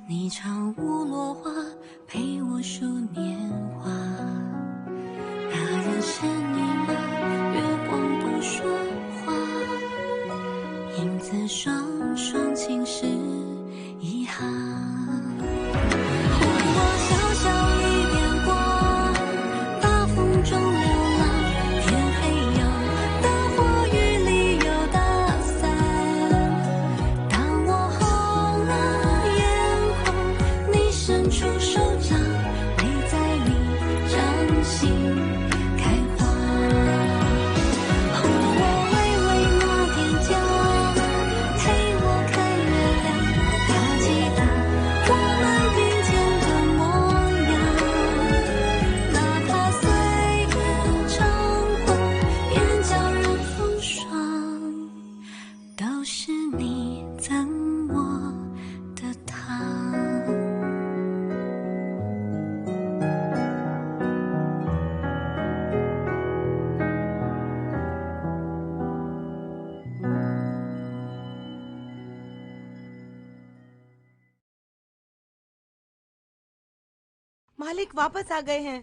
你唱舞落花，陪我数年华。那人是你吗？月光不说话，影子双双侵蚀遗憾。我小小一点光，大风中流浪，天黑有大火，雨里有大伞。当我红了眼眶，你伸出手掌，陪在你掌心开花。我微微拿点浆，陪我看月亮，它记得我们并肩的模样。哪怕岁月长河，眼角染风霜，都是你赠我的糖。मालिक वापस आ गए हैं।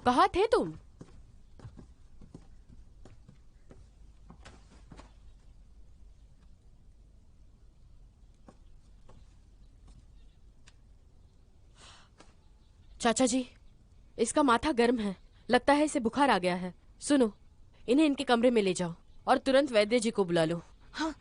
कहाँ थे तुम? चाचा जी, इसका माथा गर्म है, लगता है इसे बुखार आ गया है। सुनो, इन्हें इनके कमरे में ले जाओ और तुरंत वैद्य जी को बुला लो। हाँ।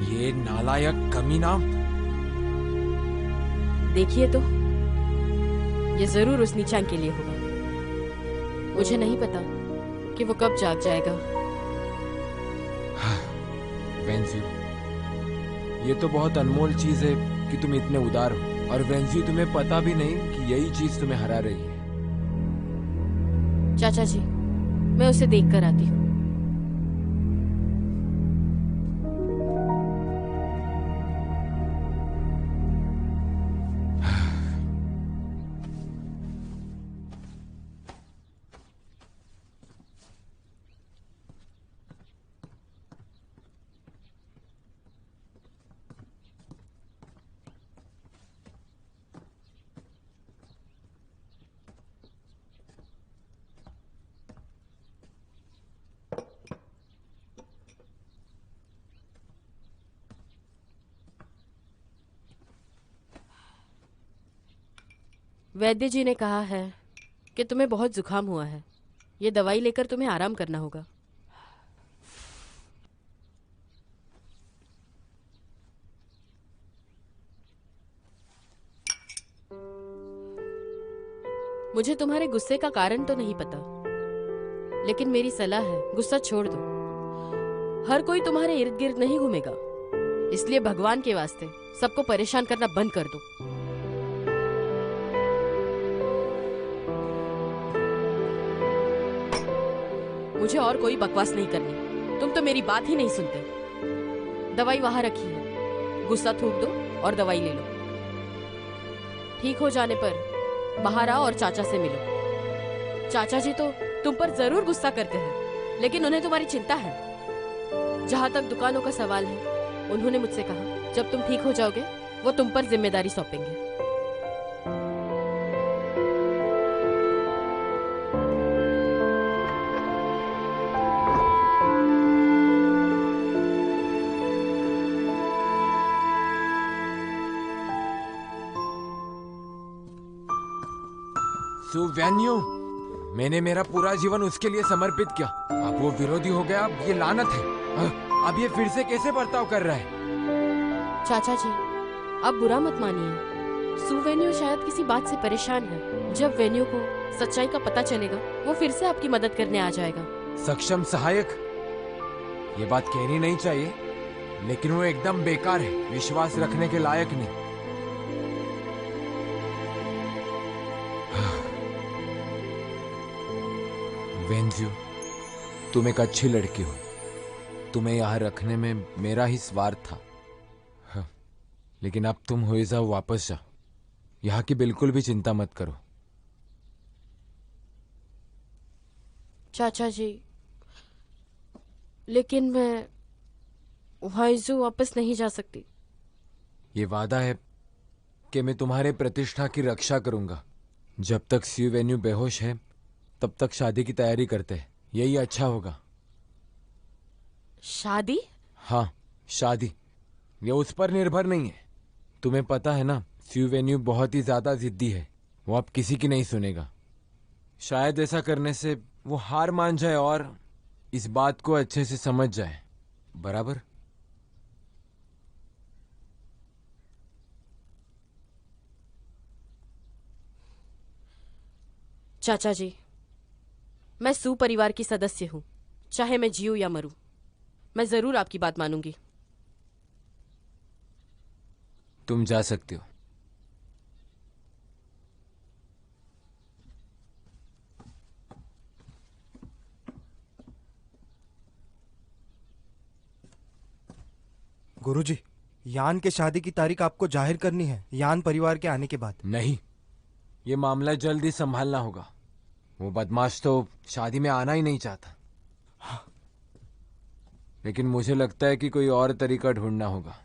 ये नालायक कमीना। देखिए तो, ये जरूर उस नीचांग के लिए होगा। मुझे नहीं पता कि वो कब जाग जाएगा। वेंजी, ये तो बहुत अनमोल चीज है कि तुम इतने उदार हो, और वेंजी तुम्हें पता भी नहीं कि यही चीज तुम्हें हरा रही है। चाचा जी, मैं उसे देख कर आती हूँ। वैद्य जी ने कहा है कि तुम्हें बहुत जुकाम हुआ है। ये दवाई लेकर तुम्हें आराम करना होगा। मुझे तुम्हारे गुस्से का कारण तो नहीं पता, लेकिन मेरी सलाह है, गुस्सा छोड़ दो। हर कोई तुम्हारे इर्द गिर्द नहीं घूमेगा, इसलिए भगवान के वास्ते सबको परेशान करना बंद कर दो। मुझे और कोई बकवास नहीं करनी, तुम तो मेरी बात ही नहीं सुनते। दवाई वहां रखी है, गुस्सा थूक दो और दवाई ले लो। ठीक हो जाने पर बाहर आओ और चाचा से मिलो। चाचा जी तो तुम पर जरूर गुस्सा करते हैं, लेकिन उन्हें तुम्हारी चिंता है। जहां तक दुकानों का सवाल है, उन्होंने मुझसे कहा जब तुम ठीक हो जाओगे वो तुम पर जिम्मेदारी सौंपेंगे। सुवेन्यू, मैंने मेरा पूरा जीवन उसके लिए समर्पित किया। अब वो विरोधी हो गया, अब ये लानत है। अब ये फिर से कैसे बर्ताव कर रहा है? चाचा जी, अब बुरा मत मानिए। सुवेन्यू शायद किसी बात से परेशान है। जब वेन्यू को सच्चाई का पता चलेगा, वो फिर से आपकी मदद करने आ जाएगा। सक्षम सहायक, ये बात कहनी नहीं चाहिए, लेकिन वो एकदम बेकार है, विश्वास रखने के लायक नहीं। वेंज्यू, तुम एक अच्छी लड़की हो। तुम्हें यहाँ रखने में मेरा ही स्वार्थ था। हाँ, लेकिन अब तुम हो जाओ, वापस जाओ। यहाँ की बिल्कुल भी चिंता मत करो। चाचा जी, लेकिन मैं वाइजू वापस नहीं जा सकती। ये वादा है कि मैं तुम्हारे प्रतिष्ठा की रक्षा करूंगा। जब तक स्यू वेन्यू बेहोश है तब तक शादी की तैयारी करते हैं, यही अच्छा होगा। शादी? हाँ, शादी। ये उस पर निर्भर नहीं है। तुम्हें पता है ना, स्यू वेन्यू बहुत ही ज्यादा जिद्दी है। वो अब किसी की नहीं सुनेगा। शायद ऐसा करने से वो हार मान जाए और इस बात को अच्छे से समझ जाए। बराबर? चाचा जी, मैं सू परिवार की सदस्य हूं। चाहे मैं जीऊं या मरूं, मैं जरूर आपकी बात मानूंगी। तुम जा सकते हो। गुरुजी, यान के शादी की तारीख आपको जाहिर करनी है, यान परिवार के आने के बाद। नहीं, ये मामला जल्द ही संभालना होगा। वो बदमाश तो शादी में आना ही नहीं चाहता। लेकिन मुझे लगता है कि कोई और तरीका ढूंढना होगा।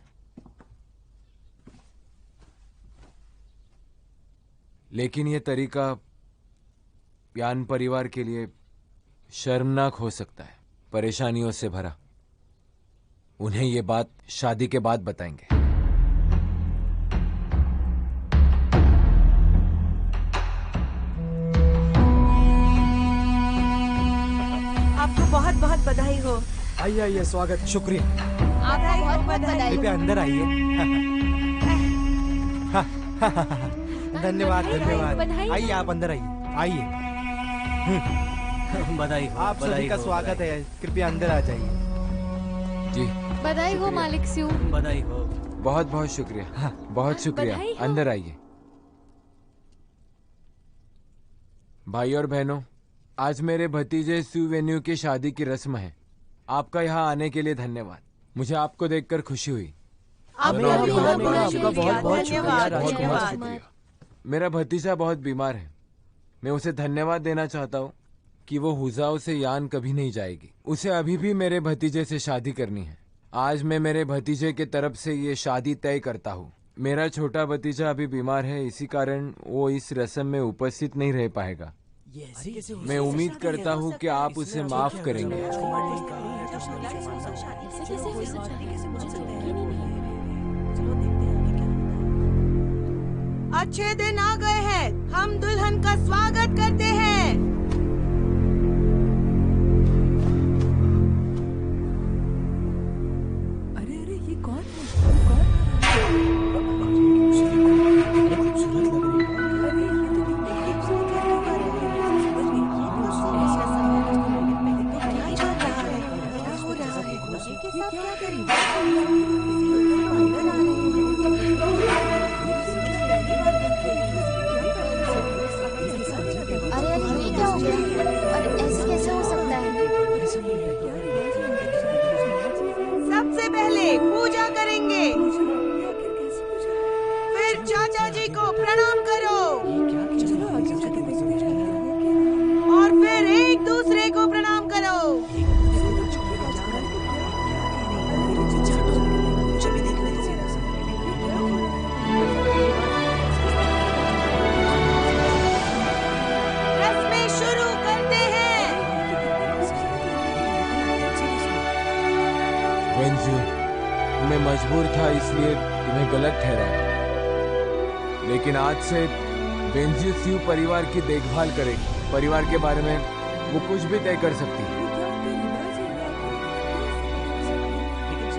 लेकिन ये तरीका यान परिवार के लिए शर्मनाक हो सकता है, परेशानियों से भरा। उन्हें ये बात शादी के बाद बताएंगे। आपको बहुत बहुत बधाई हो। आइए आइए, स्वागत, शुक्रिया। आपको बहुत बहुत बधाई कृपया अंदर आइए। धन्यवाद धन्यवाद। आइए, आप अंदर आइए, आइए। बधाई हो, आप सभी का स्वागत है, कृपया अंदर आ जाइए। जी, बधाई हो मालिक स्यू। बधाई हो। बहुत बहुत शुक्रिया। बहुत शुक्रिया। बधाई हो। अंदर आइए। भाई और बहनों, आज मेरे भतीजे स्यू वेन्यू की शादी की रस्म है। आपका यहाँ आने के लिए धन्यवाद। मुझे आपको देखकर खुशी हुई। आपका बहुत बहुत शुक्रिया, धन्यवाद। मेरा भतीजा बहुत बीमार है। मैं उसे धन्यवाद देना चाहता हूँ कि वो हुजाओं से यान कभी नहीं जाएगी। उसे अभी भी मेरे भतीजे से शादी करनी है। आज मैं मेरे भतीजे के तरफ से ये शादी तय करता हूँ। मेरा छोटा भतीजा अभी बीमार है, इसी कारण वो इस रस्म में उपस्थित नहीं रह पाएगा। मैं उम्मीद करता हूँ कि आप उसे माफ करेंगे। अच्छे दिन आ गए हैं, हम दुल्हन का स्वागत करते हैं। अरे अरे, ये कौन है? कौन? खूबसूरत लग रही है। अरे ये तो कितनी खूबसूरत लड़की है। क्या चल रहा है? क्या हो रहा है? ये क्या कर रही है? अरे अरे, ये क्या हो गया? और ऐसे कैसे हो सकता है? सबसे पहले पूजा करेंगे, फिर चाचा जी को प्रणाम करो और फिर एक दूसरे को प्रणाम करो। रस्में शुरू करते हैं। वेंजू, मैं मजबूर था इसलिए तुम्हें गलत ठहराया। लेकिन आज से वेंजू स्यू परिवार की देखभाल करेगी। परिवार के बारे में वो कुछ भी तय कर सकती है।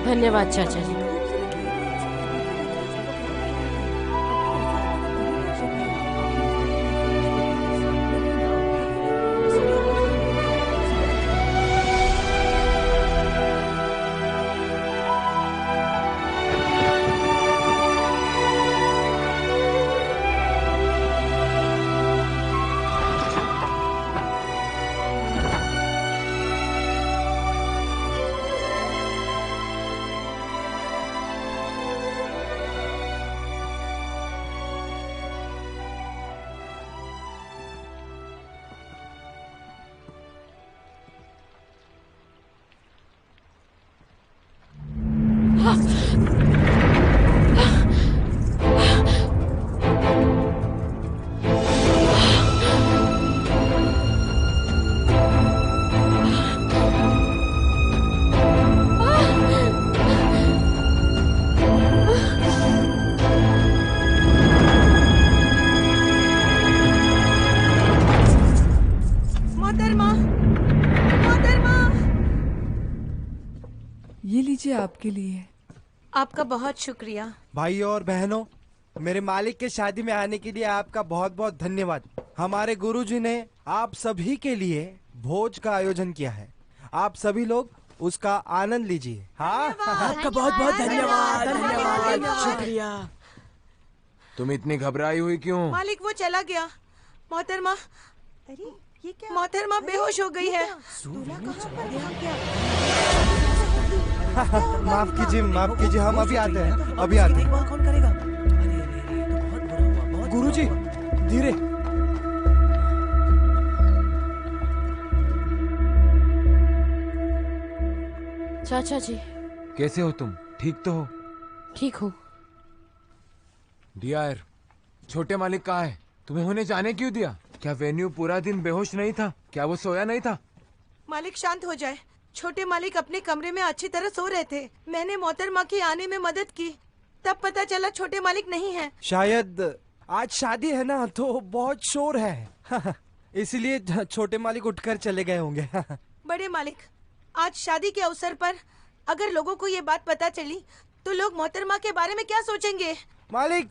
धन्यवाद चाचा जी। ये लीजिए आपके लिए। आपका बहुत शुक्रिया। भाइयों और बहनों, मेरे मालिक के शादी में आने के लिए आपका बहुत बहुत धन्यवाद। हमारे गुरुजी ने आप सभी के लिए भोज का आयोजन किया है। आप सभी लोग उसका आनंद लीजिए। हाँ, आपका बहुत बहुत धन्यवाद, धन्यवाद, शुक्रिया। तुम इतनी घबराई हुई क्यों? मालिक वो चला गया। मोहतरमा, अरे ये क्या? मोहतरमा बेहोश हो गई है। दूल्हा कहाँ पर है? माफ कीजिए, हम अभी आते हैं, अभी आते हैं। देखभाल कौन करेगा? अरे अरे अरे, ये तो बहुत बुरा हुआ, बहुत गुरुजी, धीरे। चाचा जी, कैसे हो तुम? ठीक तो हो? ठीक हूँ। डियर, छोटे मालिक कहाँ है? तुम्हें उन्हें जाने क्यों दिया? क्या वेन्यू पूरा दिन बेहोश नहीं था? क्या वो सोया नहीं था? मालिक शांत हो जाए। छोटे मालिक अपने कमरे में अच्छी तरह सो रहे थे। मैंने मोहतरमा के आने में मदद की, तब पता चला छोटे मालिक नहीं है। शायद आज शादी है ना, तो बहुत शोर है। इसलिए छोटे मालिक उठकर चले गए होंगे। बड़े मालिक, आज शादी के अवसर पर अगर लोगों को ये बात पता चली तो लोग मोहतरमा के बारे में क्या सोचेंगे? मालिक,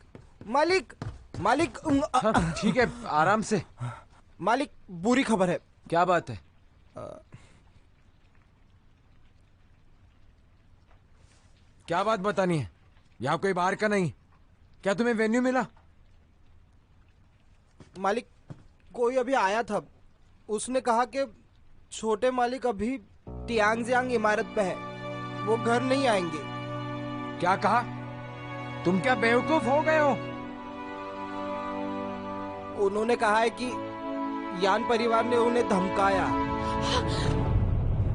मालिक, मालिक, हाँ, ठीक है, आराम से। मालिक, बुरी खबर है। क्या बात है? क्या बात बतानी है? यहाँ कोई बाहर का नहीं। क्या तुम्हें वेन्यू मिला? मालिक, कोई अभी आया था। उसने कहा कि छोटे मालिक अभी टियांगजियांग इमारत पे है, वो घर नहीं आएंगे। क्या कहा? तुम क्या बेवकूफ हो गए हो? उन्होंने कहा है कि यान परिवार ने उन्हें धमकाया।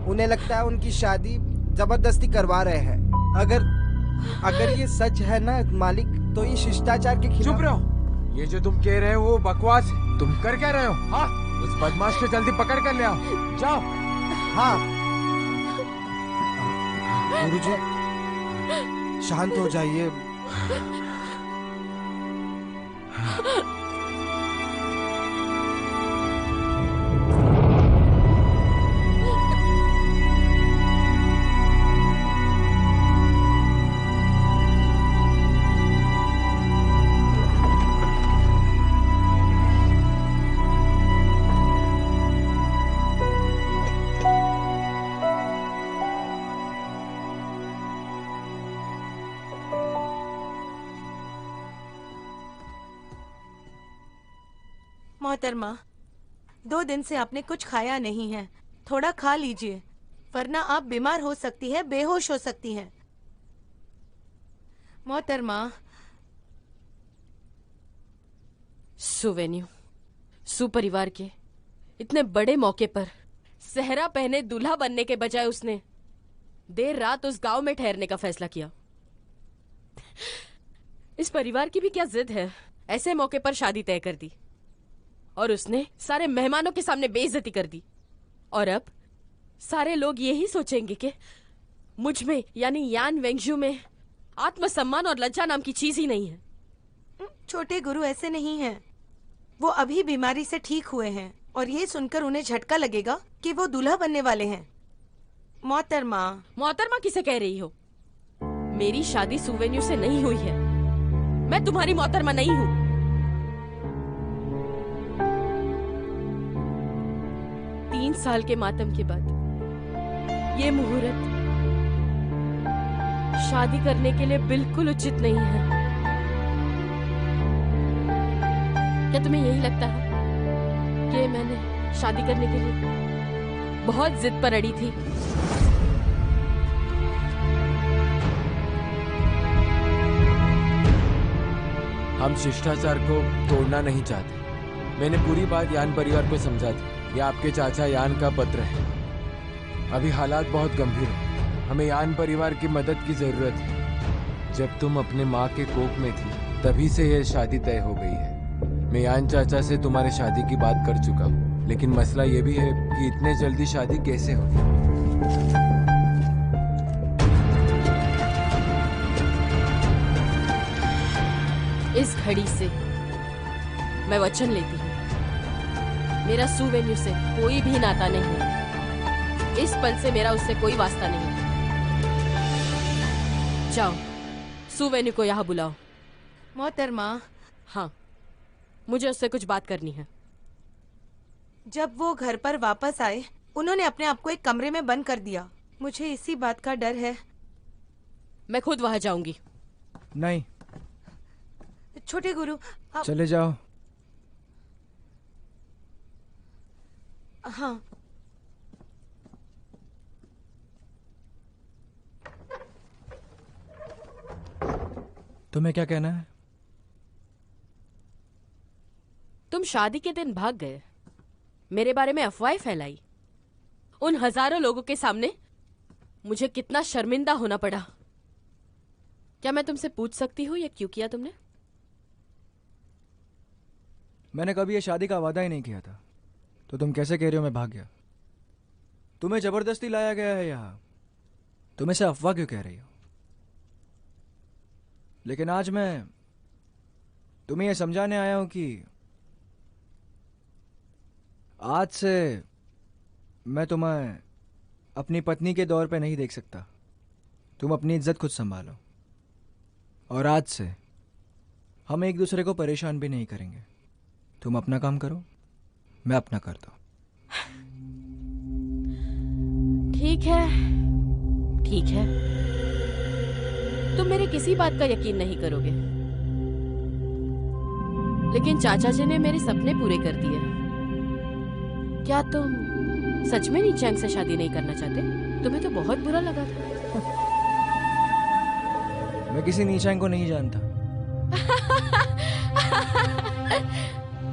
उन्हें लगता है उनकी शादी जबरदस्ती करवा रहे हैं। अगर ये सच है ना मालिक, तो ये शिष्टाचार के खिलाफ। चुप रहो। ये जो तुम कह रहे हो वो बकवास है। तुम कर क्या रहे हो? हाँ, उस बदमाश को जल्दी पकड़ कर ले आओ। जाओ। हाँ गुरुजी, शांत हो जाइए। मोहतरमा, 2 दिन से आपने कुछ खाया नहीं है। थोड़ा खा लीजिए, वरना आप बीमार हो सकती है, बेहोश हो सकती हैं। मोहतरमा, सुवेन्यू, सुपरिवार के इतने बड़े मौके पर सेहरा पहने दूल्हा बनने के बजाय उसने देर रात उस गांव में ठहरने का फैसला किया। इस परिवार की भी क्या जिद है, ऐसे मौके पर शादी तय कर दी और उसने सारे मेहमानों के सामने बेइज्जती कर दी। और अब सारे लोग यही सोचेंगे कि मुझ में यानी यान वेंगजू में आत्मसम्मान और लज्जा नाम की चीज ही नहीं है। छोटे गुरु ऐसे नहीं हैं। वो अभी बीमारी से ठीक हुए हैं और ये सुनकर उन्हें झटका लगेगा कि वो दूल्हा बनने वाले हैं। मोहतरमा, मोहतरमा किसे कह रही हो? मेरी शादी सुवेन्यू से नहीं हुई है। मैं तुम्हारी मोहतरमा नहीं हूं। 3 साल के मातम के बाद ये मुहूर्त शादी करने के लिए बिल्कुल उचित नहीं है। क्या तुम्हें यही लगता है कि मैंने शादी करने के लिए बहुत जिद पर अड़ी थी? हम शिष्टाचार को तोड़ना नहीं चाहते। मैंने पूरी बात यान परिवार को समझा दी। ये आपके चाचा यान का पत्र है। अभी हालात बहुत गंभीर हैं। हमें यान परिवार की मदद की जरूरत है। जब तुम अपने माँ के कोख में थी तभी से यह शादी तय हो गई है। मैं यान चाचा से तुम्हारे शादी की बात कर चुका हूँ, लेकिन मसला ये भी है कि इतने जल्दी शादी कैसे होगी। इस घड़ी से मैं वचन लेती हूँ, मेरा सुवेन्यू से कोई भी नाता नहीं है। इस पल से मेरा उससे कोई वास्ता नहीं है। जाओ, सुवेन्यू को यहाँ बुलाओ। मोहतरमा, हाँ, मुझे उससे कुछ बात करनी है। जब वो घर पर वापस आए, उन्होंने अपने आप को एक कमरे में बंद कर दिया। मुझे इसी बात का डर है। मैं खुद वहां जाऊंगी। नहीं, छोटे गुरु, आप... चले जाओ। हाँ। तुम्हें क्या कहना है? तुम शादी के दिन भाग गए, मेरे बारे में अफवाहें फैलाई। उन हजारों लोगों के सामने मुझे कितना शर्मिंदा होना पड़ा। क्या मैं तुमसे पूछ सकती हूँ ये क्यों किया तुमने? मैंने कभी ये शादी का वादा ही नहीं किया था, तो तुम कैसे कह रहे हो मैं भाग गया? तुम्हें जबरदस्ती लाया गया है यहाँ, तुम इसे अफवाह क्यों कह रही हो? लेकिन आज मैं तुम्हें यह समझाने आया हूं कि आज से मैं तुम्हें अपनी पत्नी के दौर पे नहीं देख सकता। तुम अपनी इज्जत खुद संभालो, और आज से हम एक दूसरे को परेशान भी नहीं करेंगे। तुम अपना काम करो, मैं अपना करता हूं। ठीक है, ठीक है। तुम मेरे किसी बात का यकीन नहीं करोगे, लेकिन चाचा जी ने मेरे सपने पूरे कर दिए। क्या तुम सच में नीचांग से शादी नहीं करना चाहते? तुम्हें तो बहुत बुरा लगा था। मैं किसी नीचांग को नहीं जानता।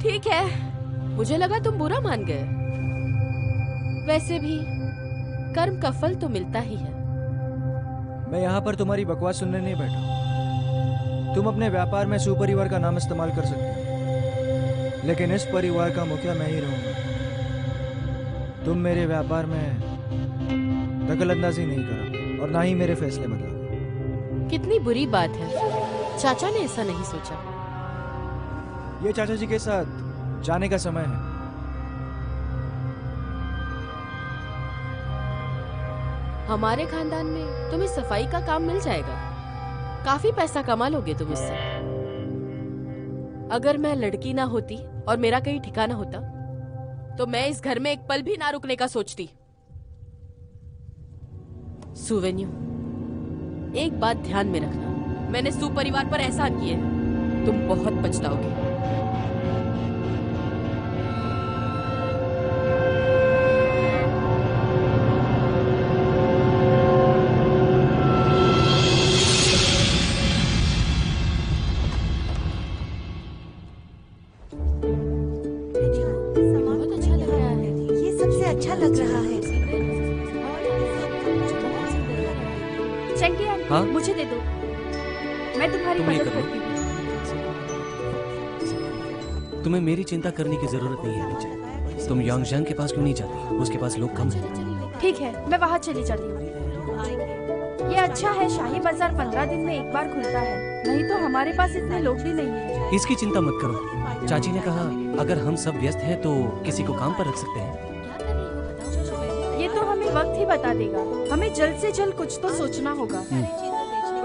ठीक है, मुझे लगा तुम बुरा मान गए। वैसे भी कर्म का फल तो मिलता ही है। मैं यहाँ पर तुम्हारी बकवास सुनने नहीं बैठा। तुम अपने व्यापार में सुपरिवार का नाम इस्तेमाल कर सकते हो, लेकिन इस परिवार का मुखिया मैं ही रहूंगा। तुम मेरे व्यापार में दखलंदाजी नहीं करो और ना ही मेरे फैसले बदलो। कितनी बुरी बात है, चाचा ने ऐसा नहीं सोचा। ये चाचा जी के साथ जाने का समय है। हमारे खानदान में तुम्हें सफाई का काम मिल जाएगा, काफी पैसा कमा लोगे तुम इससे। अगर मैं लड़की ना होती और मेरा कहीं ठिकाना होता, तो मैं इस घर में एक पल भी ना रुकने का सोचती। सुवेन्यू, एक बात ध्यान में रखना, मैंने सुपरिवार पर एहसान किए, तुम बहुत पछताओगे। हाँ? मुझे दे दो, मैं तुम्हारी मदद करती हूँ। तुम्हें मेरी चिंता करने की जरूरत नहीं है नीचे। तुम यांगजंग के पास क्यों नहीं जाती? उसके पास लोग कम हैं। ठीक है, मैं वहाँ चली जाती हूँ। ये अच्छा है, शाही बाजार 15 दिन में एक बार खुलता है, नहीं तो हमारे पास इतने लोग भी नहीं हैं। इसकी चिंता मत करो। चाची ने कहा अगर हम सब व्यस्त हैं तो किसी को काम पर रख सकते हैं। ये तो हमें वक्त ही बता देगा। हमें जल्द से जल्द कुछ तो सोचना होगा।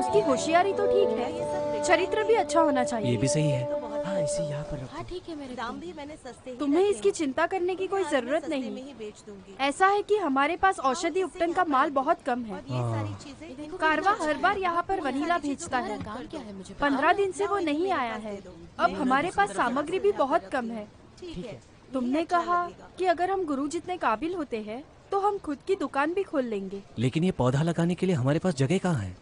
उसकी होशियारी तो ठीक है, चरित्र भी अच्छा होना चाहिए। ये भी सही है। हाँ, इसे यहाँ पर रखो। हाँ ठीक है, मेरे दाम भी मैंने सस्ते ही तुम्हें रखे इसकी हैं। चिंता करने की कोई जरूरत सस्ते नहीं। में ही बेच दूंगी। ऐसा है कि हमारे पास औषधि उपटन का माल बहुत कम है। ये सारी चीजें कारवा हर बार यहाँ पर वनीला भेजता है। काम क्या है मुझे 15 दिन से वो नहीं आया है। अब हमारे पास सामग्री भी बहुत कम है। ठीक है। तुमने कहा कि अगर हम गुरु जितने काबिल होते हैं तो हम खुद की दुकान भी खोल लेंगे। लेकिन ये पौधा लगाने के लिए हमारे पास जगह कहाँ है?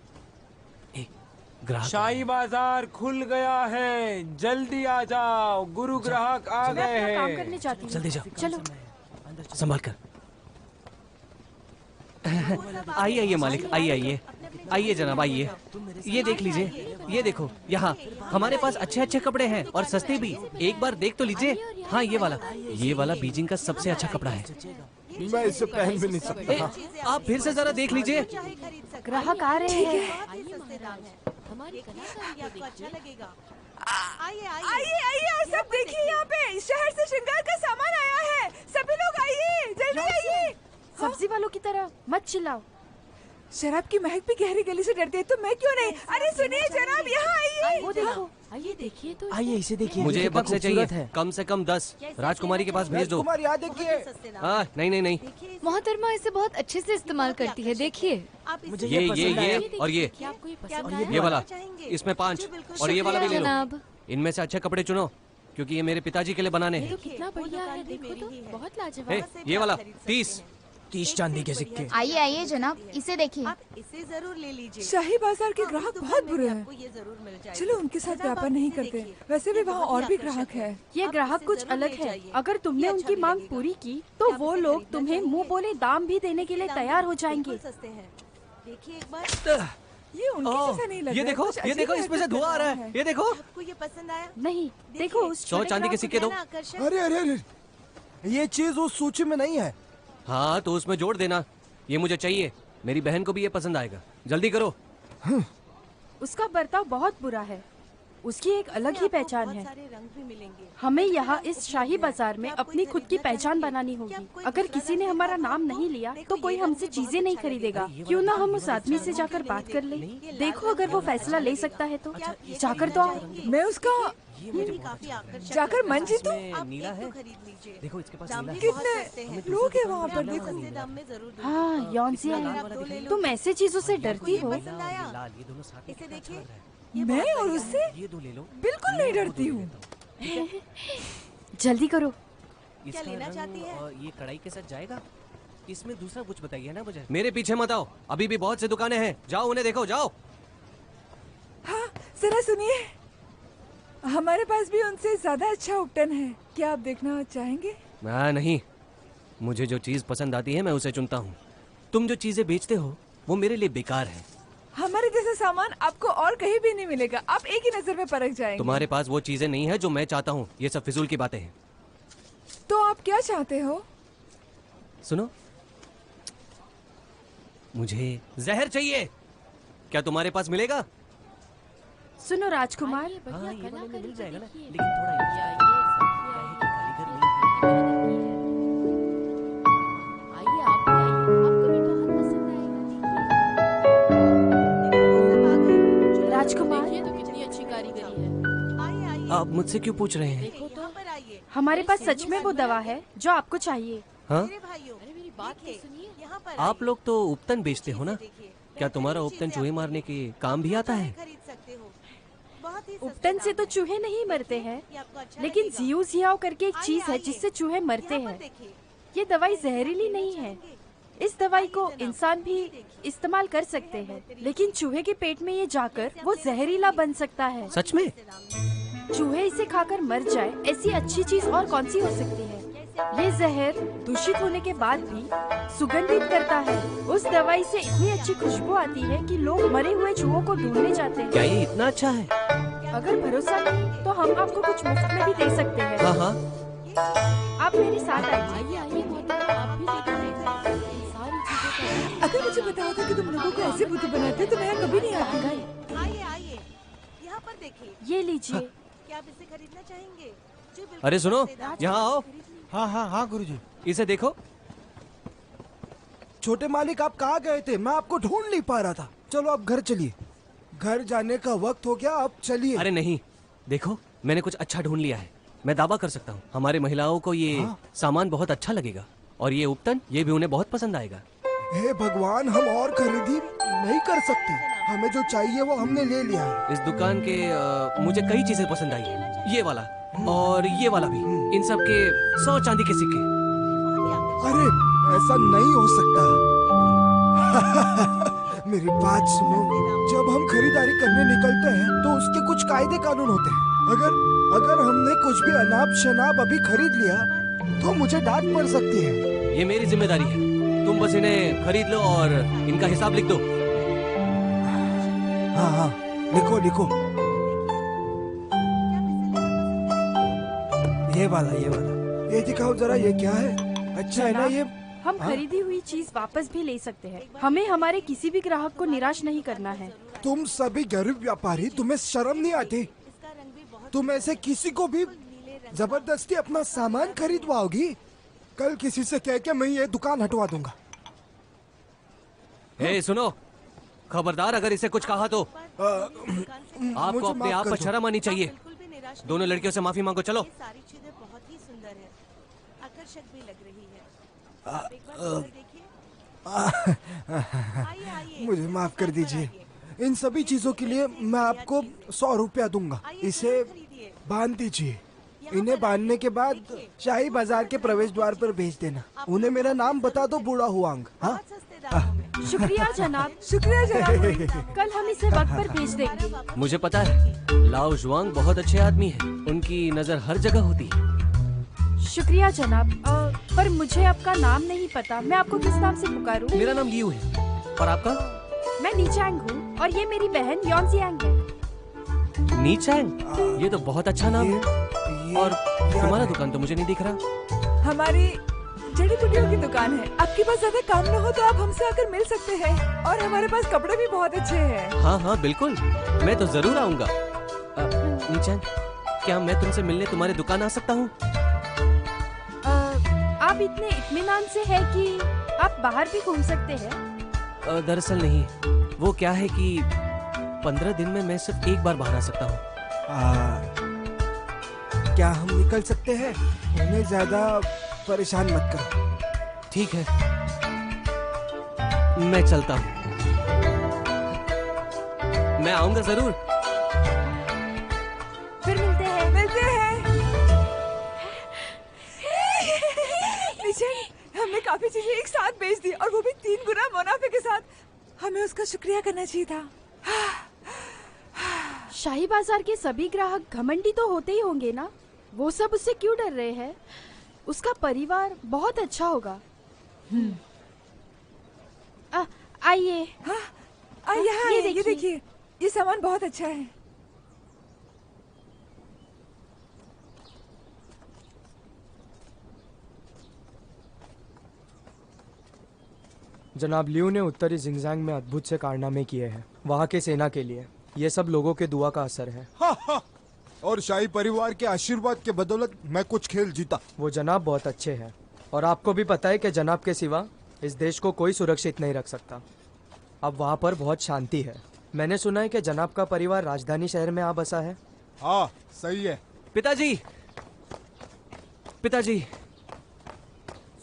ग्राहक शाही बाजार खुल गया है, जल्दी आ जाओ, गुरु ग्राहक आ मैं गए अपना काम हैं। करने चाहती हूँ। जल्दी जाओ। चलो। संभाल कर। आइए आइए मालिक, आइए आइए आइए जनाब, आइए। ये देख लीजिए, ये देखो, यहाँ हमारे पास अच्छे अच्छे कपड़े हैं और सस्ते भी। एक बार देख तो लीजिए। हाँ, ये वाला बीजिंग का सबसे अच्छा कपड़ा है। मैं इसे पहन भी नहीं सकता। आप फिर से जरा देख लीजिए। ग्राहक आ रहे हैं। हमारी आपको अच्छा लगेगा। आइए आइए आइए और सब देखिए, यहाँ पे शहर से श्रृंगार का सामान आया है। सभी लोग आइए, जल्दी आइए। सब्जी वालों की तरह मत चिल्लाओ। शराब की महक भी गहरी गली से डरती है, तो मैं क्यों नहीं? अरे सुनिए जनाब, यहाँ आइए। वो देखो, आइए देखिए तो आइए इसे देखिए, मुझे कितना बक्से खूबसूरत चाहिए, है। कम से कम 10 राजकुमारी के पास भेज दो। कुमार याद देखिए। हाँ नहीं नहीं नहीं, मोहतरमा इसे बहुत अच्छे से इस्तेमाल करती है, देखिए। मुझे ये पसंद आया। और ये क्या आपको ये पसंद ये आया? ये वाला, इसमें 5 और ये वाला भी ले लो। जनाब। इनमें से अच्छे कपड़े चुनो, क्योंकि ये मेरे पिताजी के लिए बनाने ये हैं। तो कितना बढ़िया है, देखो तो बहुत हे, लाजवाब। ये वाला 30। 30 चांदी के सिक्के। आइए आइए जनाब, इसे देखिए। आप इसे जरूर ले लीजिए। शाही बाजार के ग्राहक बहुत बुरे हैं। आपको ये जरूर मिल जाएगा। चलो उनके साथ व्यापार नहीं करते। वैसे भी वहाँ और भी ग्राहक है। ये ग्राहक कुछ अलग है। अगर तुमने उनकी मांग पूरी की तो वो लोग तुम्हें मुंह बोले दाम भी देने के लिए तैयार हो जाएंगे। बिल्कुल सस्ते हैं। देखिए एक बार, ये उनके जैसा नहीं लग ये रहा है, देखो, कुछ ये अजीब देखो, इसमें से हरकत धुआं आ कर रहा है। ये देखो, आपको ये पसंद आया? नहीं, देखो उस 100 चांदी के सिक्के दो। आकर्षक। अरे अरे अरे, ये चीज उस सूची में नहीं है। हाँ तो उसमें जोड़ देना, ये मुझे चाहिए। मेरी बहन को भी ये पसंद आएगा, जल्दी करो। उसका बर्ताव बहुत बुरा है। उसकी एक अलग ही पहचान बहुत है। सारे रंग भी मिलेंगे। हमें यहाँ इस शाही बाजार में अपनी खुद की पहचान बनानी होगी। अगर किसी ने हमारा नाम नहीं लिया तो कोई हमसे चीजें नहीं खरीदेगा। क्यों ना हम उस आदमी से जाकर बात कर ले। देखो अगर वो फैसला ले सकता है तो जाकर तो आओ। मैं उसका ये मुझे काफी आकर्षक जाकर लग रहा मन जीतूं? है। आप नीला एक तो है। खरीद लीजिए। देखो इसके पास दाम नीला भी है। बहुत सस्ते हैं। कितने लोग हैं वहाँ पर? मैं देखो आपको सस्ते दाम में जरूर दूंगी। हाँ यौनसी तुम ऐसे चीजों से डरती हो। पसंद आया? लाल, ये दोनों साथ में इसे कितना अच्छा देखिए। लग रहा है। मैं और उससे ये दो ले लो। बिल्कुल नहीं डरती हूँ। जल्दी करो। क्या लेना रंग चाहती है? और ये कढ़ाई के साथ जाएगा? इसमें दूसरा कुछ बताइए ना मुझे। मेरे पीछे मत आओ, अभी भी बहुत से दुकानें हैं, जाओ उन्हें देखो, जाओ। हाँ जरा सुनिए, हमारे पास भी उनसे ज्यादा अच्छा उपटन है। क्या आप देखना चाहेंगे? नहीं, मुझे जो चीज पसंद आती है मैं उसे चुनता हूँ। तुम जो चीजें बेचते हो वो मेरे लिए बेकार है। हमारे जैसा सामान आपको और कहीं भी नहीं मिलेगा। आप एक ही नजर में परख जाएंगे। तुम्हारे पास वो चीजें नहीं है जो मैं चाहता हूँ, ये सब फिजूल की बातें हैं। तो आप क्या चाहते हो? सुनो, मुझे जहर चाहिए, क्या तुम्हारे पास मिलेगा? सुनो राजकुमार, हाँ, ये वाले में मिल जाएगा ना, देखिए। लेकिन थोड़ा या ये सब क्या है? कारीगर नहीं है। आइए आप भी आइए, आपको भी बहुत पसंद आएगा। राजकुमार देखिए तो कितनी अच्छी कारीगरी है। आइए आइए। आप मुझसे क्यों पूछ रहे हैं? देखो तो। यहाँ पर आइए। हमारे पास सच में वो दवा है जो आपको चाहिए। हाँ, मेरे भाइयों, अरे मेरी बात तो देखिए, सुनिए। यहाँ पर आप लोग तो उपतन बेचते हो ना? देखिए। क्या तुम्हारा उपतन चूहे मारने के काम भी आता है? खरीद सकते हो। बहुत ही सस्ते उपटन से दाम तो हैं। चूहे नहीं मरते हैं, ये आपको अच्छा लेकिन लगेगा। जियो जियाओ करके एक आइए, चीज है आइए। जिससे चूहे मरते यहाँ पर हैं। देखिए। ये दवाई जहरीली नहीं है। इस दवाई को इंसान भी इस्तेमाल कर सकते हैं, लेकिन चूहे के पेट में ये जाकर वो जहरीला बन सकता है। सच में? चूहे इसे खाकर मर जाए, ऐसी अच्छी चीज और कौन सी हो सकती है? ये जहर दूषित होने के बाद भी सुगंधित करता है। उस दवाई से इतनी अच्छी खुशबू आती है कि लोग मरे हुए चूहों को ढूंढने जाते हैं। क्या ये इतना अच्छा है? अगर भरोसा नहीं तो हम आपको कुछ मुफ्त में भी दे सकते हैं। हाँ हाँ, आप मेरे साथ आइए। आइए आइए मोहतरमा, आप भी देखिए। इन सारी चीजों का अगर मुझे पता होता कि तुम लोगों को ऐसे बुद्धू बनाते तो मैं यहाँ कभी नहीं आती। आइए आइए, यहाँ पर देखिए। ये लीजिए। क्या आप इसे खरीदना चाहेंगे? जी बिल्कुल। अरे सुनो, सस्ते दाम यहाँ आओ, हाँ हाँ हाँ गुरुजी। इसे देखो। छोटे मालिक आप कहाँ गए थे? मैं आपको ढूंढ नहीं पा रहा था। चलो अब घर चलिए, घर जाने का वक्त हो गया, अब चलिए। अरे नहीं, देखो मैंने कुछ अच्छा ढूंढ लिया है। मैं दावा कर सकता हूँ हमारे महिलाओं को ये सामान बहुत अच्छा लगेगा, और ये उपतन ये भी उन्हें बहुत पसंद आएगा। हे भगवान, हम और खरीदी नहीं कर सकते। हमें जो चाहिए वो हमने ले लिया है। इस दुकान के मुझे कई चीजें पसंद आई है, ये वाला और ये वाला भी। इन सब के 100 चांदी के सिक्के। अरे ऐसा नहीं हो सकता। मेरी बात सुनो, जब हम खरीदारी करने निकलते हैं तो उसके कुछ कायदे कानून होते हैं। अगर हमने कुछ भी अनाप शनाप अभी खरीद लिया तो मुझे डांट पड़ सकती है। ये मेरी जिम्मेदारी है, तुम बस इन्हें खरीद लो और इनका हिसाब लिख दो। हाँ हाँ, लिखो लिखो। ये वाला ये दिखाओ जरा, ये क्या है? अच्छा है ना ये? हम खरीदी हुई चीज वापस भी ले सकते हैं। हमें हमारे किसी भी ग्राहक को निराश नहीं करना है। तुम सभी गरीब व्यापारी, तुम्हें शर्म नहीं आती? तुम ऐसे किसी को भी जबरदस्ती अपना सामान खरीदवाओगी? कल किसी से कह के मैं ये दुकान हटवा दूंगा। हे सुनो, खबरदार, अगर इसे कुछ कहा तो आपको अपने आप पर शर्म आनी चाहिए। दोनों लड़कियों से माफी मांगो, चलो। सारी चीजें बहुत ही सुंदर है, आकर्षक भी लग रही है। आप एक बार अंदर देखिए। मुझे माफ कर दीजिए। इन सभी चीजों के लिए मैं आपको 100 रुपया दूंगा। इसे बांध दीजिए। इन्हें बांधने के बाद शाही बाजार के प्रवेश द्वार पर भेज देना। उन्हें मेरा नाम बता दो, बूढ़ा हुआंग। हाँ? शुक्रिया जनाब। शुक्रिया जनाब। कल हम इसे वक्त पर भेज देंगे। मुझे पता है, लाओ जुआंग बहुत अच्छे आदमी हैं। उनकी नजर हर जगह होती है। शुक्रिया जनाब। पर मुझे आपका नाम नहीं पता, मैं आपको किस नाम से पुकारूं? मेरा नाम लियू है, और आपका? मैं नीचांग हूँ, और ये मेरी बहन योनजियांग है। नीचांग, ये तो बहुत अच्छा नाम है। और तुम्हारा दुकान तो मुझे नहीं दिख रहा। हमारी जड़ी बूटियों की दुकान है। आपके पास ज्यादा काम न हो तो आप हमसे आकर मिल सकते हैं, और हमारे पास कपड़े भी बहुत अच्छे हैं। हाँ हाँ बिल्कुल, मैं तो जरूर आऊंगा। नीचांग, क्या मैं तुमसे मिलने तुम्हारी दुकान आ सकता हूँ? आप इतने इत्मीनान से है कि आप बाहर भी घूम सकते हैं। दरअसल नहीं, वो क्या है कि 15 दिन में मैं सिर्फ एक बार बाहर आ सकता हूँ। क्या हम निकल सकते हैं? उन्हें ज्यादा परेशान मत करो। ठीक है, मैं चलता हूँ। मैं आऊंगा जरूर। फिर मिलते हैं। मिलते हैं। हमने काफी चीजें एक साथ बेच दी, और वो भी 3 गुना मुनाफे के साथ। हमें उसका शुक्रिया करना चाहिए था। शाही बाजार के सभी ग्राहक घमंडी तो होते ही होंगे ना? वो सब उससे क्यों डर रहे हैं? उसका परिवार बहुत अच्छा होगा। आइए। हाँ, यहाँ ये देखिए, ये सामान बहुत अच्छा है। जनाब लियू ने उत्तरी जिंगजांग में अद्भुत से कारनामे किए हैं वहाँ के सेना के लिए। ये सब लोगों के दुआ का असर है। और शाही परिवार के आशीर्वाद के बदौलत मैं कुछ खेल जीता। वो जनाब बहुत अच्छे हैं, और आपको भी पता है कि जनाब के सिवा इस देश को कोई सुरक्षित नहीं रख सकता। अब वहाँ पर बहुत शांति है। मैंने सुना है कि जनाब का परिवार राजधानी शहर में आ बसा है। हाँ सही है। पिताजी, पिताजी।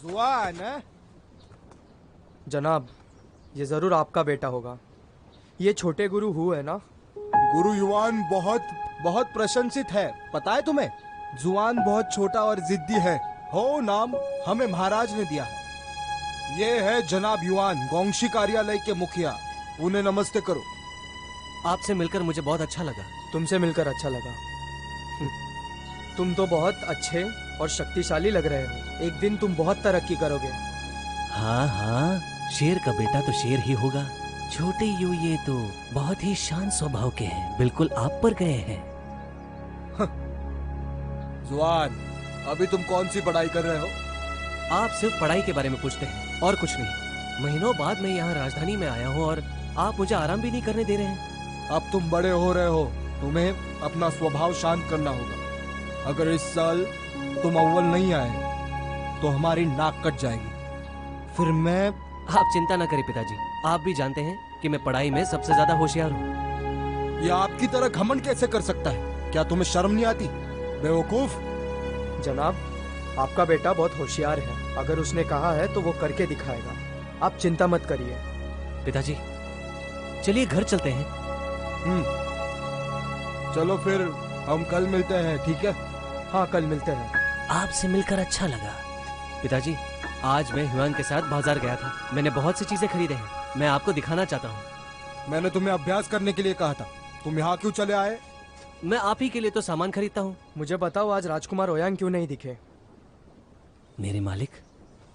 जुआन है? जनाब, ये जरूर आपका बेटा होगा। ये छोटे गुरु हु है ना? गुरु युवान बहुत बहुत प्रशंसित है, पता है तुम्हें? जुआन बहुत छोटा और जिद्दी है। हो नाम हमें महाराज ने दिया है। ये है जनाब युवान, गोंगशी कार्यालय के मुखिया। उन्हें नमस्ते करो। आपसे मिलकर मुझे बहुत अच्छा लगा। तुमसे मिलकर अच्छा लगा। तुम तो बहुत अच्छे और शक्तिशाली लग रहे हो। एक दिन तुम बहुत तरक्की करोगे। हाँ हाँ, शेर का बेटा तो शेर ही होगा। छोटे यू ये तो बहुत ही शांत स्वभाव के हैं, बिल्कुल आप पर गए हैं। जुआन, अभी तुम कौन सी पढ़ाई कर रहे हो? आप सिर्फ पढ़ाई के बारे में पूछते हैं और कुछ नहीं। महीनों बाद मैं यहाँ राजधानी में आया हूँ और आप मुझे आराम भी नहीं करने दे रहे हैं। अब तुम बड़े हो रहे हो, तुम्हें अपना स्वभाव शांत करना होगा। अगर इस साल तुम अव्वल नहीं आए तो हमारी नाक कट जाएगी। फिर मैं... आप चिंता न करें पिताजी, आप भी जानते हैं कि मैं पढ़ाई में सबसे ज्यादा होशियार हूँ। ये आपकी तरह घमंड कैसे कर सकता है? क्या तुम्हें शर्म नहीं आती, बेवकूफ? जनाब, आपका बेटा बहुत होशियार है। अगर उसने कहा है तो वो करके दिखाएगा। आप चिंता मत करिए। पिताजी, चलिए घर चलते हैं। चलो फिर हम कल मिलते हैं, ठीक है? हाँ, कल मिलते हैं। आपसे मिलकर अच्छा लगा। पिताजी, आज मैं ह्युआन के साथ बाजार गया था। मैंने बहुत सी चीजें खरीदे हैं, मैं आपको दिखाना चाहता हूँ। मैंने तुम्हें अभ्यास करने के लिए कहा था, तुम यहाँ क्यों चले आए? मैं आप ही के लिए तो सामान खरीदता हूँ। मुझे बताओ, आज राजकुमार ओयांग क्यों नहीं दिखे? मेरे मालिक,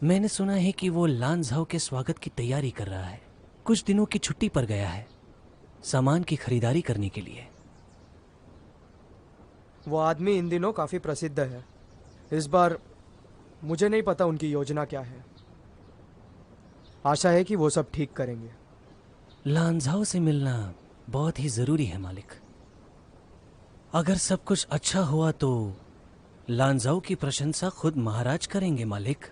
मैंने सुना है कि वो लान झाओ के स्वागत की तैयारी कर रहा है। कुछ दिनों की छुट्टी पर गया है सामान की खरीदारी करने के लिए। वो आदमी इन दिनों काफी प्रसिद्ध है। इस बार मुझे नहीं पता उनकी योजना क्या है। आशा है कि वो सब ठीक करेंगे। लान झाओ से मिलना बहुत ही जरूरी है मालिक। अगर सब कुछ अच्छा हुआ तो लान झाओ की प्रशंसा खुद महाराज करेंगे मालिक।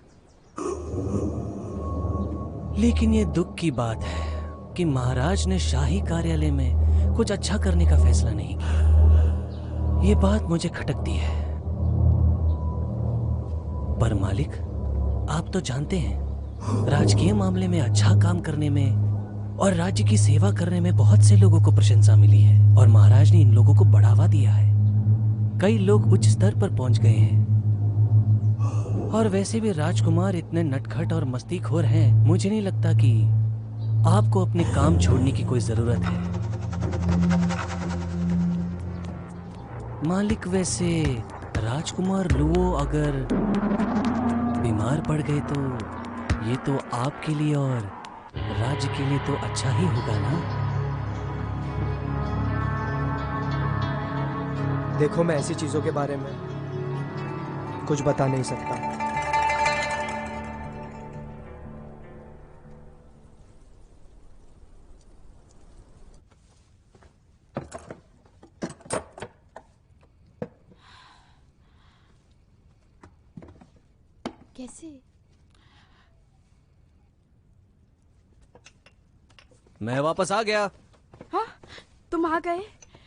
लेकिन ये दुख की बात है कि महाराज ने शाही कार्यालय में कुछ अच्छा करने का फैसला नहीं किया। ये बात मुझे खटकती है। पर मालिक, आप तो जानते हैं, राजकीय मामले में अच्छा काम करने में और राज्य की सेवा करने में बहुत से लोगों को प्रशंसा मिली है और महाराज ने इन लोगों को बढ़ावा दिया है। कई लोग उच्च स्तर पर पहुंच गए हैं और वैसे भी राजकुमार इतने नटखट और मस्तीखोर हैं, मुझे नहीं लगता कि आपको अपने काम छोड़ने की कोई जरूरत है। मालिक, वैसे राजकुमार लुओ अगर बीमार पड़ गए तो ये तो आपके लिए और राज्य के लिए तो अच्छा ही होगा ना? देखो, मैं ऐसी चीजों के बारे में कुछ बता नहीं सकता। कैसे? मैं वापस आ गया। हाँ, तुम आ गए?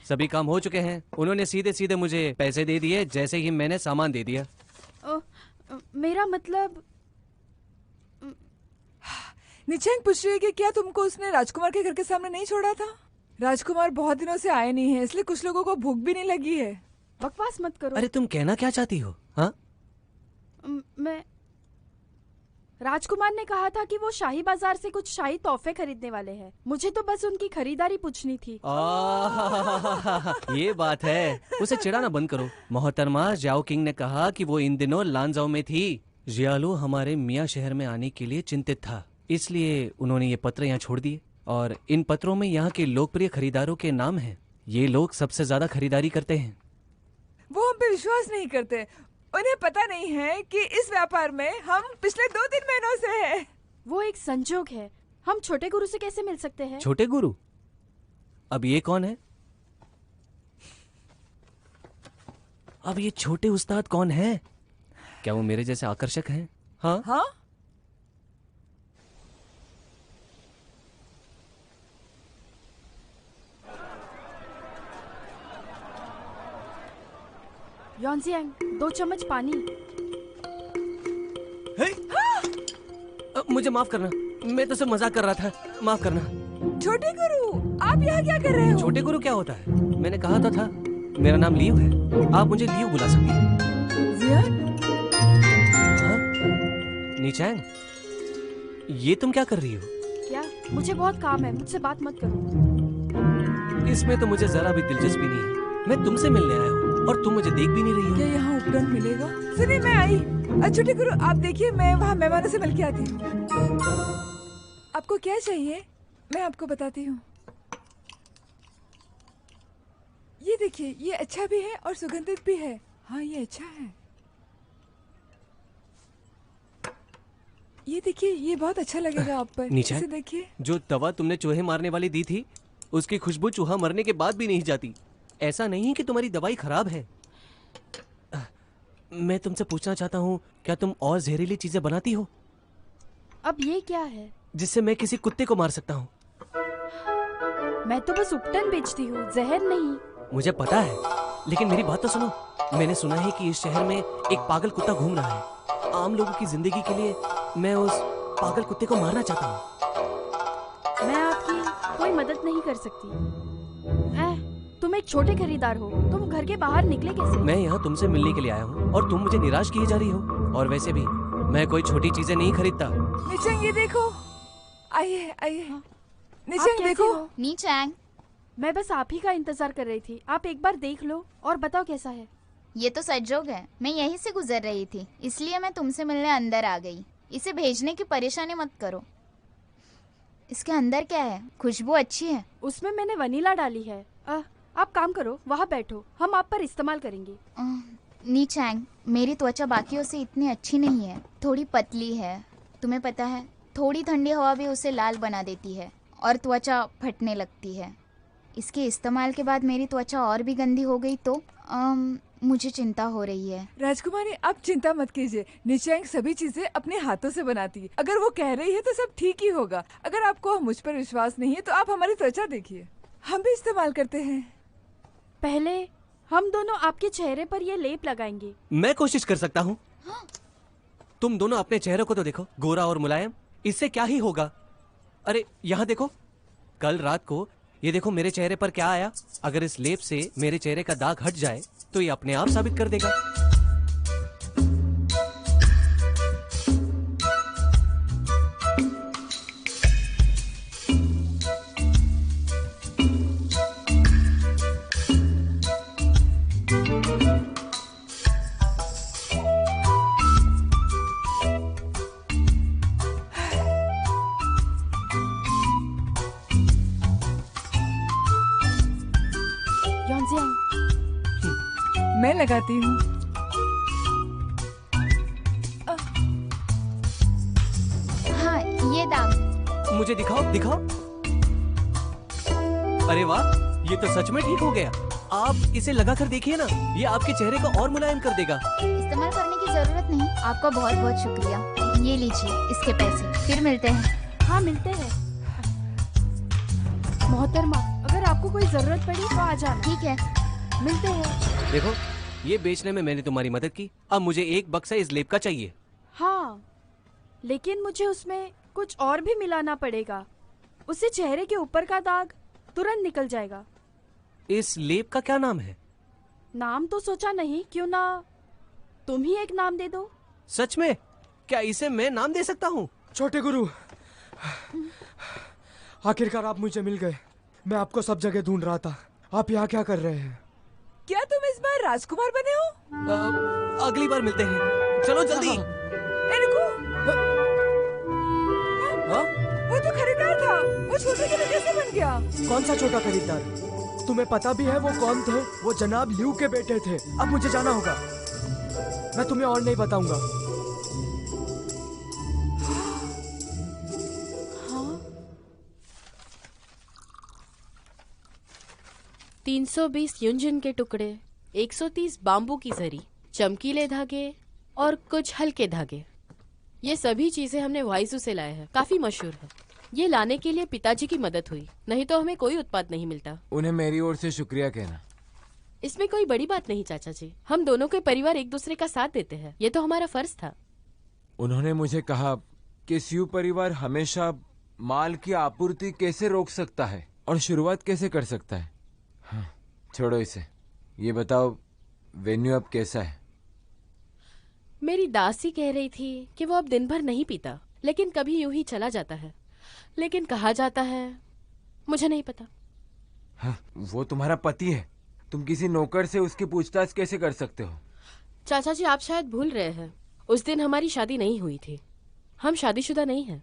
सभी काम हो चुके हैं। उन्होंने सीधे सीधे मुझे पैसे दे दिए जैसे ही मैंने सामान दे दिया। मेरा मतलब निचेंग पूछ रही है कि क्या तुमको उसने राजकुमार के घर के सामने नहीं छोड़ा था? राजकुमार बहुत दिनों से आए नहीं है, इसलिए कुछ लोगों को भूख भी नहीं लगी है। बकवास मत करो। अरे तुम कहना क्या चाहती हो? हाँ, मैं राजकुमार ने कहा था कि वो शाही बाजार से कुछ शाही तोहफे खरीदने वाले हैं। मुझे तो बस उनकी खरीदारी पूछनी थी। ये बात है। उसे चिढ़ाना बंद करो। मोहतरमा जाओ किंग ने कहा कि वो इन दिनों लांजाओ में थी। जियालो हमारे मियाँ शहर में आने के लिए चिंतित था, इसलिए उन्होंने ये पत्र यहाँ छोड़ दिए और इन पत्रों में यहाँ के लोकप्रिय खरीदारों के नाम हैं। ये लोग सबसे ज्यादा खरीदारी करते हैं। वो हम पे विश्वास नहीं करते। उन्हें पता नहीं है कि इस व्यापार में हम पिछले 2-3 महीनों से हैं। वो एक संजोग है। हम छोटे गुरु से कैसे मिल सकते हैं? छोटे गुरु? अब ये कौन है? अब ये छोटे उस्ताद कौन है? क्या वो मेरे जैसे आकर्षक हैं? हाँ हाँ। योंजियांग, 2 चम्मच पानी। मुझे माफ करना, मैं तो सिर्फ मजाक कर रहा था। माफ करना। छोटे गुरु, आप यहाँ क्या कर रहे हो? छोटे गुरु क्या होता है? मैंने कहा तो था, मेरा नाम लियू है। आप मुझे लियू बुला सकती हैं। जियान? हाँ? नीचैंग, ये तुम क्या कर रही हो? क्या? मुझे बहुत काम है, मुझसे बात मत करो। इसमें तो मुझे जरा भी दिलचस्पी नहीं है। मैं तुमसे मिलने आया हूँ और तुम मुझे देख भी नहीं रही हो। क्या यहाँ उपकरण मिलेगा? सुनिए, मैं आई। छोटे गुरु, आप देखिए, मैं वहाँ मेहमानों से मिल के आती हूँ। आपको क्या चाहिए? मैं आपको बताती हूँ। ये देखिए, ये अच्छा भी है और सुगंधित भी है। हाँ, ये अच्छा है। ये देखिए, ये बहुत अच्छा लगेगा आप पर। नीचे इसे देखिए। जो दवा तुमने चूहे मारने वाली दी थी, उसकी खुशबू चूहा मरने के बाद भी नहीं जाती। ऐसा नहीं कि तुम्हारी दवाई खराब है। मैं तुमसे पूछना चाहता हूँ, क्या तुम और जहरीली चीजें बनाती हो? अब ये क्या है? जिससे मैं किसी कुत्ते को मार सकता हूँ। मैं तो बस उपटन बेचती हूँ, जहर नहीं। मुझे पता है, लेकिन मेरी बात तो सुनो। मैंने सुना है कि इस शहर में एक पागल कुत्ता घूम रहा है। आम लोगों की जिंदगी के लिए मैं उस पागल कुत्ते को मारना चाहता हूँ। मैं आपकी कोई मदद नहीं कर सकती। तुम एक छोटे खरीदार हो, तुम घर के बाहर निकले कैसे? मैं यहाँ तुमसे मिलने के लिए आया हूँ और तुम मुझे निराश किए जा रही हो। और वैसे भी मैं कोई छोटी चीजें नहीं खरीदता। नीचेंग, ये देखो। आइए आइए। नीचेंग देखो। नीचेंग, मैं बस आप ही का इंतजार कर रही थी। आप एक बार देख लो और बताओ कैसा है। ये तो संजोग है, मैं यहीं से गुजर रही थी, इसलिए मैं तुमसे मिलने अंदर आ गई। इसे भेजने की परेशानी मत करो। इसके अंदर क्या है? खुशबू अच्छी है। उसमें मैंने वनीला डाली है। आप काम करो, वहाँ बैठो, हम आप पर इस्तेमाल करेंगे। नीचैंग, मेरी त्वचा बाकियों से इतनी अच्छी नहीं है, थोड़ी पतली है। तुम्हें पता है, थोड़ी ठंडी हवा भी उसे लाल बना देती है और त्वचा फटने लगती है। इसके इस्तेमाल के बाद मेरी त्वचा और भी गंदी हो गई तो मुझे चिंता हो रही है। राजकुमारी आप चिंता मत कीजिए, निशांक सभी चीजें अपने हाथों से बनाती है। अगर वो कह रही है तो सब ठीक ही होगा। अगर आपको मुझ पर विश्वास नहीं है तो आप हमारी त्वचा देखिए, हम भी इस्तेमाल करते हैं। पहले हम दोनों आपके चेहरे पर ये लेप लगाएंगे। मैं कोशिश कर सकता हूँ। तुम दोनों अपने चेहरों को तो देखो, गोरा और मुलायम, इससे क्या ही होगा। अरे यहाँ देखो, कल रात को ये देखो मेरे चेहरे पर क्या आया। अगर इस लेप से मेरे चेहरे का दाग हट जाए तो ये अपने आप साबित कर देगा। मैं लगाती हूँ। हाँ, ये दाग। मुझे दिखाओ दिखाओ। अरे वाह, ये तो सच में ठीक हो गया। आप इसे लगा कर देखिए ना, ये आपके चेहरे को और मुलायम कर देगा। इस्तेमाल करने की जरूरत नहीं। आपका बहुत बहुत शुक्रिया। ये लीजिए इसके पैसे, फिर मिलते हैं। हाँ मिलते हैं। मोहतरमा, अगर आपको कोई जरूरत पड़ी तो आ जाना। ठीक है, मिलते हैं। देखो, ये बेचने में मैंने तुम्हारी मदद की, अब मुझे एक बक्सा इस लेप का चाहिए। हाँ, लेकिन मुझे उसमें कुछ और भी मिलाना पड़ेगा। उससे चेहरे के ऊपर का दाग तुरंत निकल जाएगा। इस लेप का क्या नाम है? नाम तो सोचा नहीं, क्यों ना तुम ही एक नाम दे दो। सच में? क्या इसे मैं नाम दे सकता हूँ? छोटे गुरु, आखिरकार आप मुझे मिल गए। मैं आपको सब जगह ढूंढ रहा था। आप यहाँ क्या कर रहे हैं? क्या तुम इस बार राजकुमार बने हो? अगली बार मिलते हैं, चलो जल्दी। रुको। वो तो खरीदार था, वो छोटे के कैसे बन गया? कौन सा छोटा खरीदार? तुम्हें पता भी है वो कौन थे? वो जनाब लियू के बेटे थे। अब मुझे जाना होगा, मैं तुम्हें और नहीं बताऊंगा। हाँ? 320 यूंजिन के टुकड़े, 130 बाम्बू की जरी, चमकीले धागे और कुछ हल्के धागे। ये सभी चीजें हमने वाइजू से लाए हैं, काफी मशहूर है। ये लाने के लिए पिताजी की मदद हुई, नहीं तो हमें कोई उत्पाद नहीं मिलता। उन्हें मेरी ओर से शुक्रिया कहना। इसमें कोई बड़ी बात नहीं चाचा जी, हम दोनों के परिवार एक दूसरे का साथ देते हैं, ये तो हमारा फर्ज था। उन्होंने मुझे कहा कि स्यू परिवार हमेशा माल की आपूर्ति कैसे रोक सकता है और शुरुआत कैसे कर सकता है। हाँ, छोड़ो इसे। ये बताओ, वेन्यू अब कैसा है? मेरी दासी कह रही थी कि वो अब दिन भर नहीं पीता, लेकिन कभी यूं ही चला जाता है। लेकिन कहा जाता है, मुझे नहीं पता। हाँ, वो तुम्हारा पति है, तुम किसी नौकर से उसकी पूछताछ कैसे कर सकते हो? चाचा जी, आप शायद भूल रहे हैं, उस दिन हमारी शादी नहीं हुई थी। हम शादीशुदा नहीं हैं।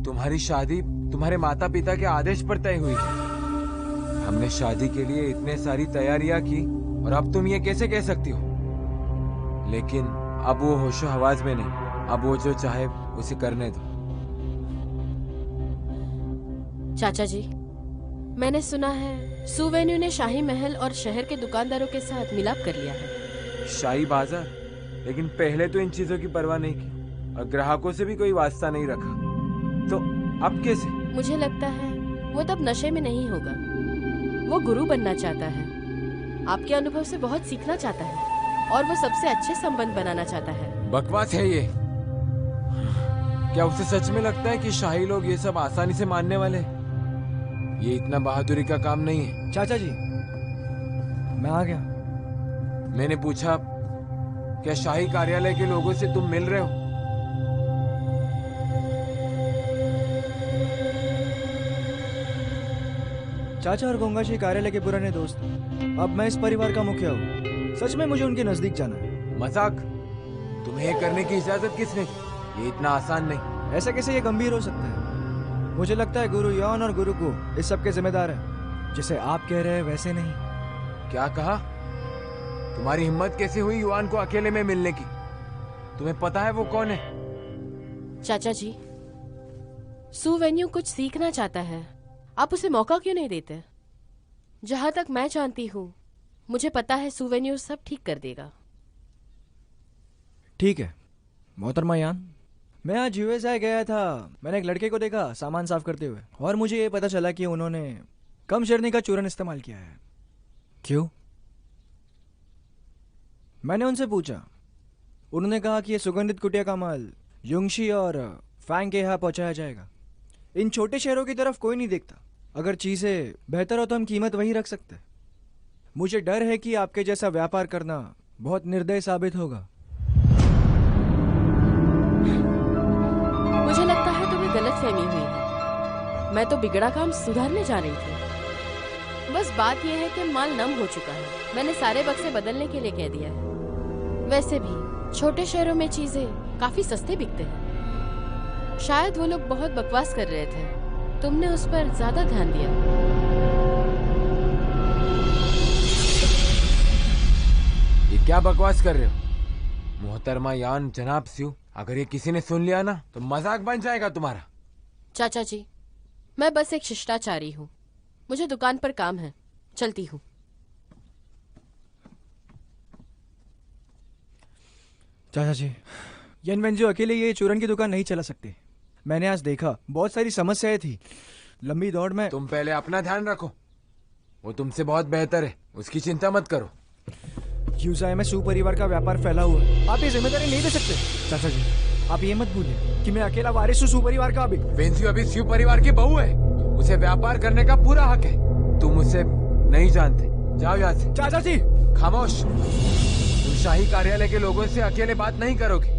तुम्हारी शादी तुम्हारे माता पिता के आदेश पर तय हुई थी। हमने शादी के लिए इतने सारी तैयारियां की और अब तुम ये कैसे कह सकती हो? लेकिन अब वो होशो हवास में नहीं, अब वो जो चाहे उसे करने दो। चाचा जी, मैंने सुना है सुवेन्यू ने शाही महल और शहर के दुकानदारों के साथ मिलाप कर लिया है। शाही बाजार? लेकिन पहले तो इन चीजों की परवाह नहीं की और ग्राहकों से भी कोई वास्ता नहीं रखा, तो अब कैसे? मुझे लगता है वो तब नशे में नहीं होगा। वो गुरु बनना चाहता है, आपके अनुभव से बहुत सीखना चाहता है और वो सबसे अच्छे संबंध बनाना चाहता है। बकवास है ये। क्या उसे सच में लगता है कि शाही लोग ये सब आसानी से मानने वाले? ये इतना बहादुरी का काम नहीं है। चाचा जी, मैं आ गया। मैंने पूछा, क्या शाही कार्यालय के लोगों से तुम मिल रहे हो? चाचा और गंगाशी कार्यालय के पुराने दोस्त। अब मैं इस परिवार का मुखिया हूँ। सच में मुझे उनके नजदीक जाना है। मजाक? तुम्हें ये करने की इजाजत किसने दी? ये इतना आसान नहीं। ऐसा कैसे ये गंभीर हो सकता है? मुझे लगता है गुरु यॉन और गुरु को इस सब के जिम्मेदार हैं। जिसे आप कह रहे हैं वैसे नहीं। क्या कहा? तुम्हारी हिम्मत कैसे हुई युआन को अकेले में मिलने की? तुम्हें पता है वो कौन है? चाचा जी, सुवेन्यू कुछ सीखना चाहता है, आप उसे मौका क्यों नहीं देते? जहाँ तक मैं जानती हूँ, मुझे पता है सुवेन्यूर सब ठीक कर देगा। ठीक है मोहतरमा यान, मैं आज यूएसए गया था। मैंने एक लड़के को देखा सामान साफ करते हुए, और मुझे ये पता चला कि उन्होंने कम शर्नी का चूरन इस्तेमाल किया है। क्यों? मैंने उनसे पूछा। उन्होंने कहा कि ये सुगंधित कुटिया का माल युंगशी और फैंग के यहाँ पहुंचाया जाएगा। इन छोटे शहरों की तरफ कोई नहीं देखता। अगर चीजें बेहतर हो तो हम कीमत वही रख सकते। मुझे डर है कि आपके जैसा व्यापार करना बहुत निर्दय साबित होगा। मुझे लगता है तुम्हें गलतफहमी हुई है। मैं तो बिगड़ा काम सुधारने जा रही थी। बस बात यह है कि माल नम हो चुका है। मैंने सारे बक्से बदलने के लिए कह दिया है। वैसे भी छोटे शहरों में चीजें काफी सस्ते बिकते हैं। शायद वो लोग बहुत बकवास कर रहे थे, तुमने उस पर ज्यादा ध्यान दिया। ये क्या बकवास कर रहे हो मोहतरमा यान जनाब स्यू? अगर ये किसी ने सुन लिया ना तो मजाक बन जाएगा तुम्हारा। चाचा जी, मैं बस एक शिष्टाचारी हूँ। मुझे दुकान पर काम है, चलती हूँ। चाचा जी, यन वेंजो अकेले ये चूरन की दुकान नहीं चला सकते। मैंने आज देखा बहुत सारी समस्याएं थी। लंबी दौड़ में तुम पहले अपना ध्यान रखो। वो तुमसे बहुत बेहतर है, उसकी चिंता मत करो। यूजाई में सू परिवार का व्यापार फैला हुआ है। आप ये जिम्मेदारी नहीं दे सकते। चाचा जी, आप ये मत भूलिए कि मैं अकेला वारिस हूँ सू परिवार का। वेंजियो अभी स्यू परिवार की बहू है, उसे व्यापार करने का पूरा हक है। तुम उसे नहीं जानते, जाओ यहाँ से। चाचा जी खामोश। तुम शाही कार्यालय के लोगों से अकेले बात नहीं करोगे।